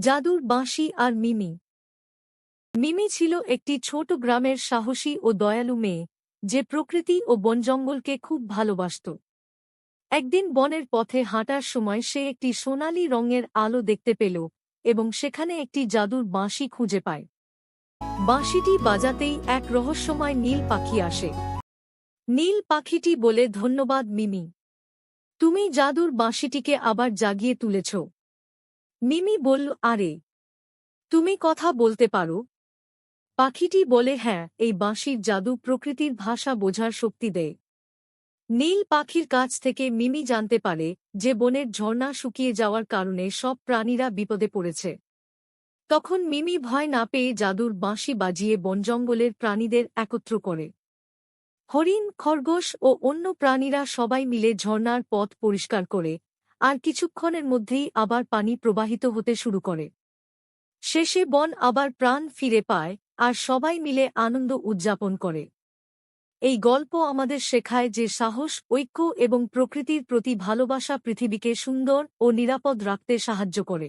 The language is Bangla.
জাদুর বাঁশি আর মিমি। মিমি ছিল একটি ছোট গ্রামের সাহসী ও দয়ালু মেয়ে, যে প্রকৃতি ও বনজঙ্গলকে খুব ভালোবাসত। একদিন বনের পথে হাঁটার সময় সে একটি সোনালী রঙের আলো দেখতে পেল এবং সেখানে একটি জাদুর বাঁশি খুঁজে পায়। বাঁশিটি বাজাতেই এক রহস্যময় নীল পাখি আসে। নীল পাখিটি বলে, ধন্যবাদ মিমি, তুমি জাদুর বাঁশিটিকে আবার জাগিয়ে তুলেছ। মিমি বলল, আরে, তুমি কথা বলতে পারো? পাখিটি বলে, হ্যাঁ, এই বাঁশির জাদু প্রকৃতির ভাষা বোঝার শক্তি দেয়। নীল পাখির কাছ থেকে মিমি জানতে পারে যে বনের ঝর্ণা শুকিয়ে যাওয়ার কারণে সব প্রাণীরা বিপদে পড়েছে। তখন মিমি ভয় না পেয়ে জাদুর বাঁশি বাজিয়ে বনজঙ্গলের প্রাণীদের একত্র করে। হরিণ, খরগোশ ও অন্য প্রাণীরা সবাই মিলে ঝর্ণার পথ পরিষ্কার করে, আর কিছুক্ষণের মধ্যেই আবার পানি প্রবাহিত হতে শুরু করে। শেষে বন আবার প্রাণ ফিরে পায়, আর সবাই মিলে আনন্দ উদযাপন করে। এই গল্প আমাদের শেখায় যে সাহস, ঐক্য এবং প্রকৃতির প্রতি ভালোবাসা পৃথিবীকে সুন্দর ও নিরাপদ রাখতে সাহায্য করে।